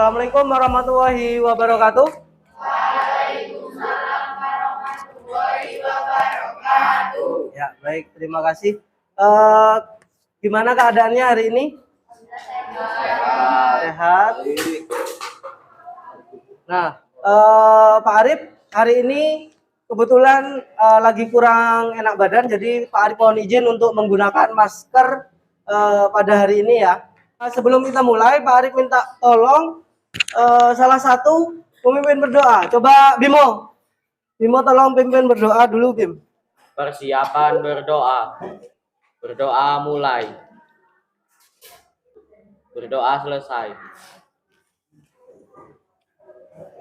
Assalamualaikum warahmatullahi wabarakatuh. Waalaikumsalam warahmatullahi wabarakatuh. Ya, baik, terima kasih. Gimana keadaannya hari ini? Sehat. Nah, Pak Arif, hari ini kebetulan lagi kurang enak badan, jadi Pak Arif mohon izin untuk menggunakan masker pada hari ini ya. Sebelum kita mulai, Pak Arif minta tolong salah satu pemimpin berdoa. Coba Bimo tolong pimpin berdoa dulu, Bim. Persiapan berdoa. Berdoa mulai. Berdoa selesai.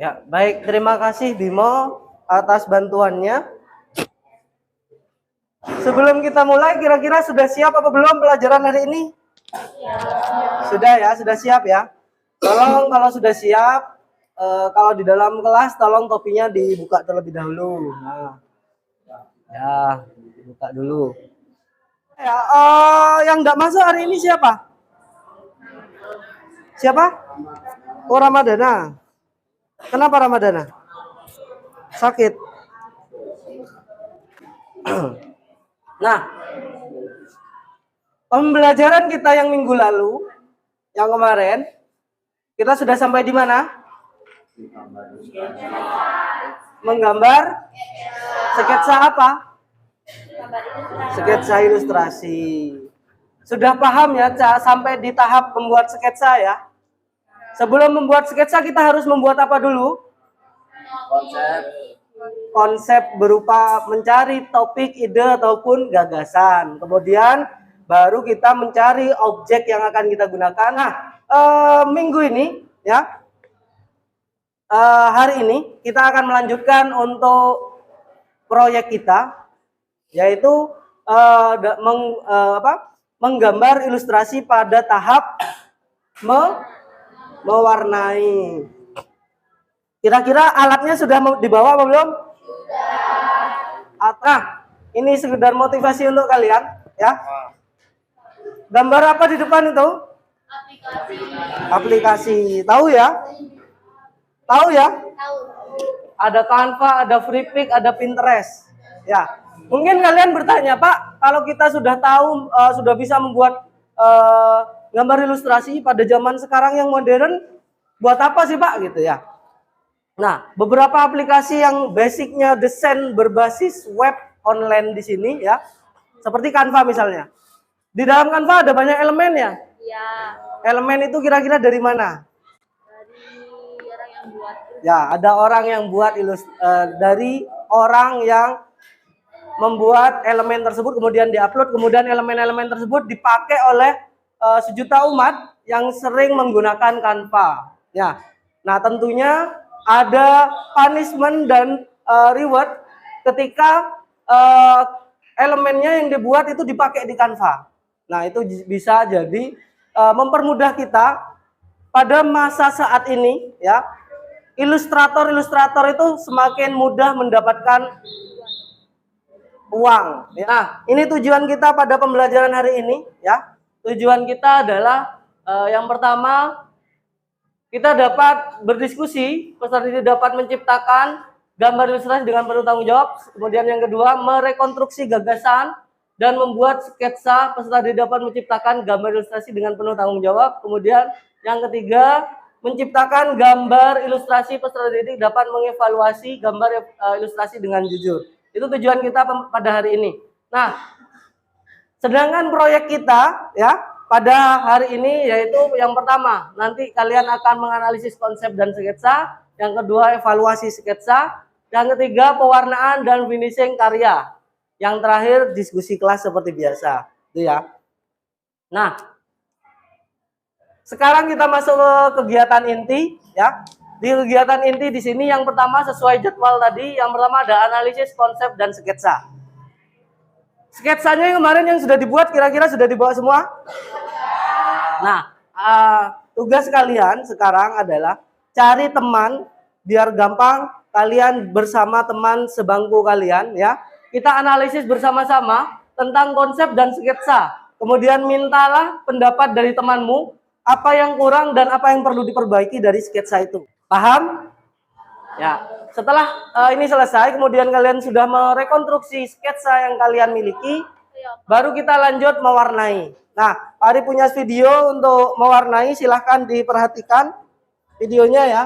Ya, baik, terima kasih Bimo atas bantuannya. Sebelum kita mulai, kira-kira sudah siap apa belum pelajaran hari ini? Sudah ya, sudah siap ya. Tolong kalau sudah siap, kalau di dalam kelas tolong topinya dibuka terlebih dahulu. Nah, ya, dibuka dulu. Ya, yang nggak masuk hari ini siapa? Siapa? Oh, Ramadana. Kenapa Ramadana? Sakit. Nah, pembelajaran kita yang minggu lalu, yang kemarin, kita sudah sampai di mana? Menggambar sketsa apa? Sketsa ilustrasi. Sudah paham ya sampai di tahap membuat sketsa ya? Sebelum membuat sketsa kita harus membuat apa dulu? Konsep berupa mencari topik, ide ataupun gagasan. Kemudian baru kita mencari objek yang akan kita gunakan. Nah, minggu ini ya, hari ini kita akan melanjutkan untuk proyek kita, yaitu menggambar ilustrasi pada tahap mewarnai. Kira-kira alatnya sudah dibawa apa belum? Sudah. Ini sekedar motivasi untuk kalian ya. Gambar apa di depan itu? Aplikasi. Tahu ya? Tahu ya? Tahu. Ada Canva, ada Freepik, ada Pinterest. Ya. Mungkin kalian bertanya, Pak, kalau kita sudah tahu, sudah bisa membuat gambar ilustrasi pada zaman sekarang yang modern, buat apa sih, Pak? Gitu ya. Nah, beberapa aplikasi yang basicnya desain berbasis web online di sini ya, seperti Canva misalnya. Di dalam Canva ada banyak elemen ya. Iya. Elemen itu kira-kira dari mana? Dari orang yang buat. Ya, ada orang yang buat dari orang yang membuat elemen tersebut, kemudian diupload, kemudian elemen-elemen tersebut dipakai oleh sejuta umat yang sering menggunakan Canva. Ya, nah tentunya ada punishment dan reward ketika elemennya yang dibuat itu dipakai di Canva. Nah, itu bisa jadi mempermudah kita pada masa saat ini ya. Ilustrator itu semakin mudah mendapatkan uang. Nah, ini tujuan kita pada pembelajaran hari ini ya. Tujuan kita adalah yang pertama, kita dapat berdiskusi, peserta didik dapat menciptakan gambar ilustrasi dengan penuh tanggung jawab. Kemudian yang kedua, merekonstruksi gagasan dan membuat sketsa, peserta didik dapat menciptakan gambar ilustrasi dengan penuh tanggung jawab. Kemudian yang ketiga, menciptakan gambar ilustrasi, peserta didik dapat mengevaluasi gambar ilustrasi dengan jujur. Itu tujuan kita pada hari ini. Nah, sedangkan proyek kita ya pada hari ini yaitu yang pertama, nanti kalian akan menganalisis konsep dan sketsa. Yang kedua, evaluasi sketsa. Yang ketiga, pewarnaan dan finishing karya. Yang terakhir, diskusi kelas seperti biasa. Itu ya. Nah, sekarang kita masuk ke kegiatan inti ya. Di kegiatan inti di sini yang pertama sesuai jadwal tadi, yang pertama ada analisis konsep dan sketsa. Sketsanya yang kemarin yang sudah dibuat kira-kira sudah dibawa semua? Nah, tugas kalian sekarang adalah cari teman biar gampang kalian bersama teman sebangku kalian ya. Kita analisis bersama-sama tentang konsep dan sketsa. Kemudian mintalah pendapat dari temanmu apa yang kurang dan apa yang perlu diperbaiki dari sketsa itu. Paham? Ya. Setelah ini selesai, kemudian kalian sudah merekonstruksi sketsa yang kalian miliki, baru kita lanjut mewarnai. Nah, Pak Ari punya video untuk mewarnai, silahkan diperhatikan videonya ya.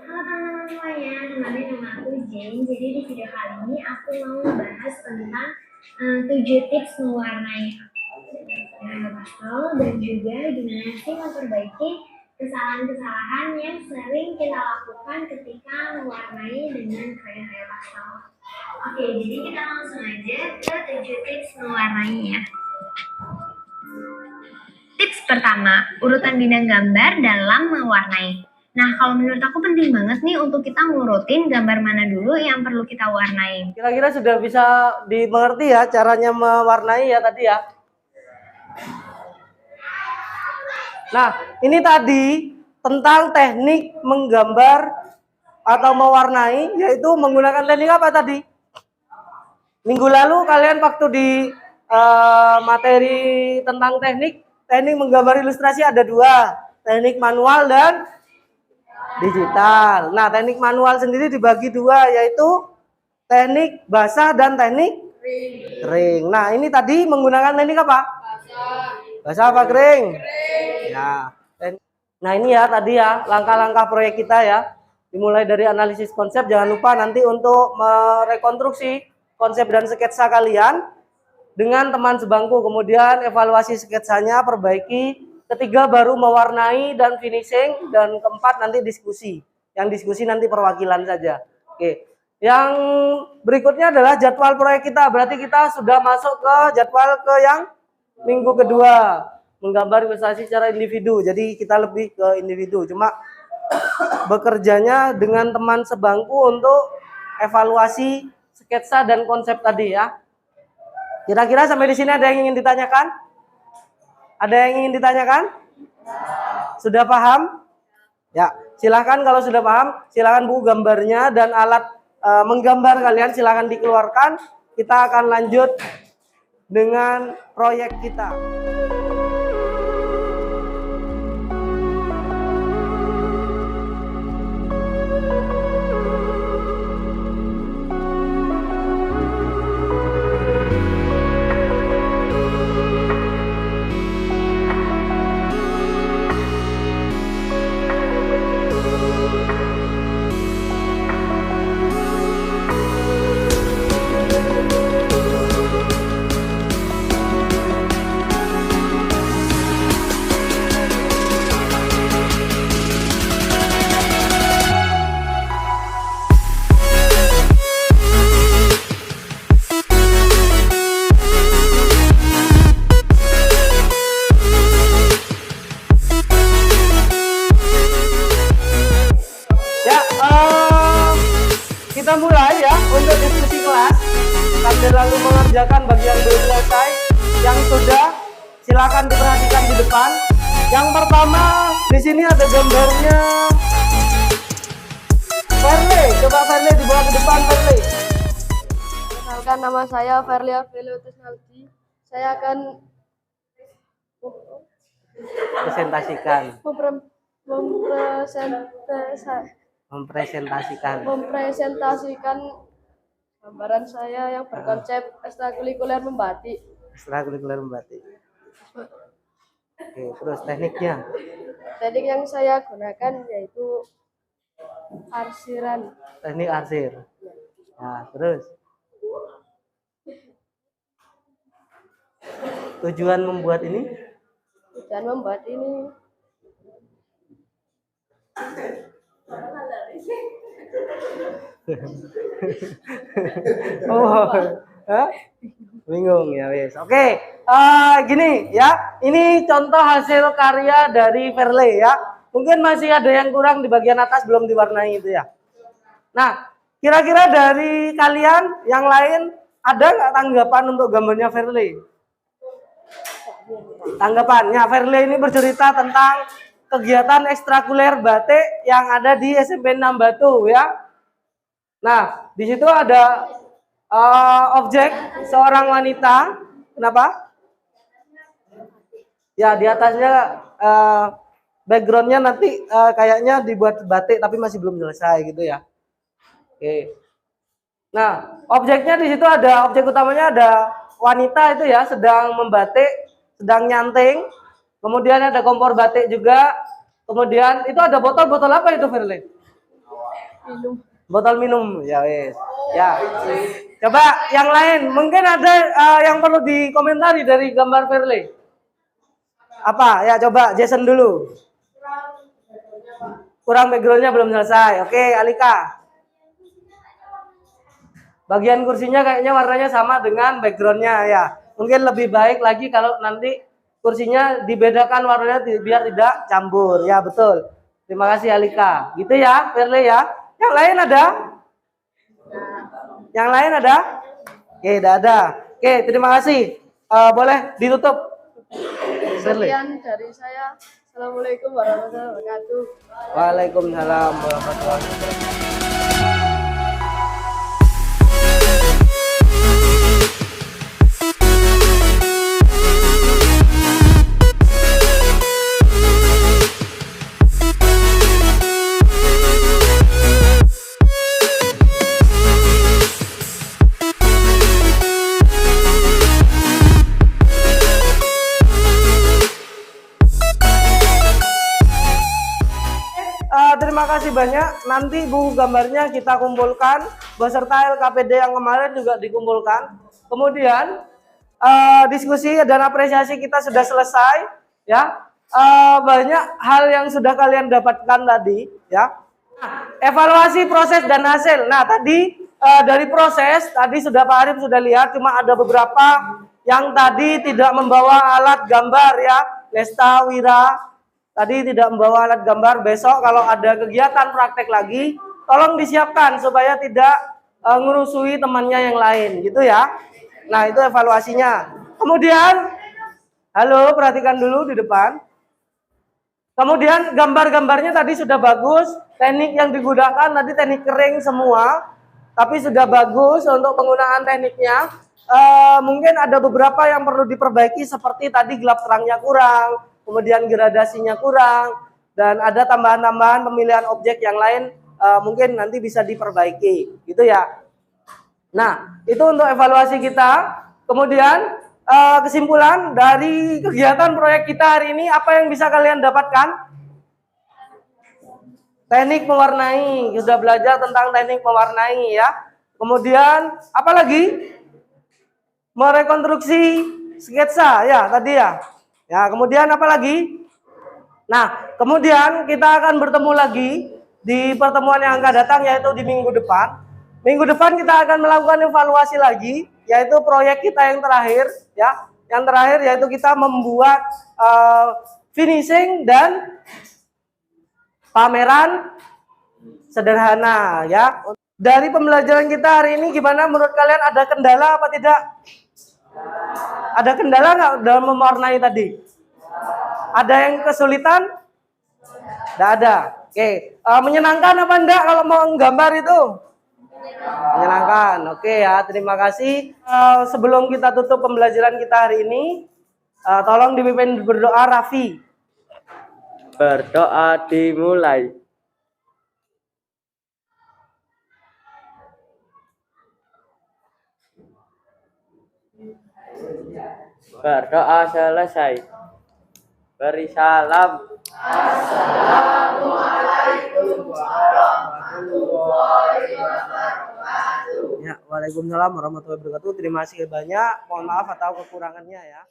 Halo teman-teman semuanya, kenalin nama aku Jane. Jadi di video kali ini aku mau membahas tentang 7 tips mewarnai pastel dan juga gimana sih memperbaiki kesalahan-kesalahan yang sering kita lakukan ketika mewarnai dengan krayon pastel. Oke, jadi kita langsung aja ke 7 tips mewarnainya. Tips pertama, urutan bidang gambar dalam mewarnai. Nah, kalau menurut aku penting banget nih untuk kita ngurutin gambar mana dulu yang perlu kita warnai. Kira-kira sudah bisa dimengerti ya caranya mewarnai ya tadi ya. Nah, ini tadi tentang teknik menggambar atau mewarnai, yaitu menggunakan teknik apa tadi? Minggu lalu kalian waktu di materi tentang teknik menggambar ilustrasi ada 2, teknik manual dan digital. Nah, teknik manual sendiri dibagi 2, yaitu teknik basah dan teknik kering. Nah, ini tadi menggunakan teknik apa? Basah apa kering? Ya. Nah, ini ya tadi ya langkah-langkah proyek kita ya. Dimulai dari analisis konsep, jangan lupa nanti untuk merekonstruksi konsep dan sketsa kalian dengan teman sebangku, kemudian evaluasi sketsanya, perbaiki. Ketiga baru mewarnai dan finishing, dan keempat nanti diskusi. Yang diskusi nanti perwakilan saja. Oke. Yang berikutnya adalah jadwal proyek kita. Berarti kita sudah masuk ke jadwal ke yang minggu kedua, menggambar ilustrasi secara individu. Jadi kita lebih ke individu. Cuma bekerjanya dengan teman sebangku untuk evaluasi sketsa dan konsep tadi ya. Kira-kira sampai di sini ada yang ingin ditanyakan? Ada yang ingin ditanyakan? Sudah paham? Ya, silahkan kalau sudah paham, silahkan buku gambarnya dan alat menggambar kalian silahkan dikeluarkan. Kita akan lanjut dengan proyek kita. Kita mulai ya untuk diskusi kelas sambil lalu mengerjakan bagi yang belum selesai. Yang sudah silakan diperhatikan di depan. Yang pertama di sini ada gambarnya Verle. Coba Verle dibawa ke depan, Verle. Perkenalkan, nama saya Verlia Velotus Naldi. Saya akan mempresentasikan gambaran saya yang berkonsep ekstrakurikuler membatik. Ekstrakurikuler membatik. Oke, terus tekniknya. Teknik yang saya gunakan yaitu arsiran. Teknik arsir. Nah, terus tujuan membuat ini? Tujuan membuat ini oh, hah? Bingung ya wes. Oke, gini ya. Ini contoh hasil karya dari Verle ya. Mungkin masih ada yang kurang di bagian atas belum diwarnai itu ya. Nah, kira-kira dari kalian yang lain ada nggak tanggapan untuk gambarnya Verle? Tanggapannya Verle ini bercerita tentang kegiatan ekstrakurikuler batik yang ada di SMP 6 Batu ya. Nah, di situ ada objek seorang wanita. Kenapa? Ya, di atasnya backgroundnya nanti kayaknya dibuat batik tapi masih belum selesai gitu ya. Oke. Nah, objeknya di situ ada objek utamanya ada wanita itu ya sedang membatik, sedang nyanting. Kemudian ada kompor batik juga. Kemudian itu ada botol-botol apa itu, Firly? Minum. Botol minum. Ya, wes. Ya. Coba yang lain, mungkin ada yang perlu dikomentari dari gambar Firly. Apa? Ya, coba Jason dulu. Kurang backgroundnya belum selesai. Oke, Alika. Bagian kursinya kayaknya warnanya sama dengan backgroundnya ya. Mungkin lebih baik lagi kalau nanti kursinya dibedakan warnanya biar tidak campur. Ya betul. Terima kasih Alika. Gitu ya, Firly ya. Yang lain ada? Yang lain ada? Oke, tidak ada. Oke, terima kasih. Boleh ditutup. Firly. Sekian dari saya. Assalamualaikum warahmatullahi wabarakatuh. Waalaikumsalam warahmatullahi wabarakatuh. Terima kasih banyak. Nanti buku gambarnya kita kumpulkan beserta LKPD yang kemarin juga dikumpulkan. Kemudian diskusi dan apresiasi kita sudah selesai, ya. Banyak hal yang sudah kalian dapatkan tadi, ya. Evaluasi proses dan hasil. Nah, tadi dari proses tadi sudah Pak Arif sudah lihat, cuma ada beberapa yang tadi tidak membawa alat gambar ya, Lesta, Wira. Tadi tidak membawa alat gambar. Besok kalau ada kegiatan praktek lagi, tolong disiapkan supaya tidak ngerusui temannya yang lain, gitu ya. Nah, itu evaluasinya. Kemudian, halo, perhatikan dulu di depan. Kemudian gambar-gambarnya tadi sudah bagus. Teknik yang digunakan tadi teknik kering semua, tapi sudah bagus untuk penggunaan tekniknya. Mungkin ada beberapa yang perlu diperbaiki seperti tadi gelap terangnya kurang, kemudian gradasinya kurang, dan ada tambahan-tambahan pemilihan objek yang lain mungkin nanti bisa diperbaiki, gitu ya. Nah, itu untuk evaluasi kita. Kemudian kesimpulan dari kegiatan proyek kita hari ini, apa yang bisa kalian dapatkan? Teknik mewarnai, sudah belajar tentang teknik mewarnai ya. Kemudian apa lagi? Merekonstruksi sketsa ya tadi ya. Ya, kemudian apa lagi? Nah, kemudian kita akan bertemu lagi di pertemuan yang akan datang, yaitu di minggu depan. Minggu depan kita akan melakukan evaluasi lagi, yaitu proyek kita yang terakhir, ya. Yang terakhir yaitu kita membuat finishing dan pameran sederhana, ya. Dari pembelajaran kita hari ini gimana menurut kalian? Ada kendala apa tidak? Ada kendala nggak dalam mewarnai tadi? Ada yang kesulitan? Tidak ada. Oke. Menyenangkan apa enggak kalau mau menggambar itu? Menyenangkan. Oke ya, terima kasih. Sebelum kita tutup pembelajaran kita hari ini, tolong dipimpin berdoa Raffi. Berdoa dimulai. Berdoa selesai. Beri salam. Assalamualaikum warahmatullahi wabarakatuh. Ya, waalaikumsalam warahmatullahi wabarakatuh. Terima kasih banyak. Mohon maaf atau kekurangannya ya.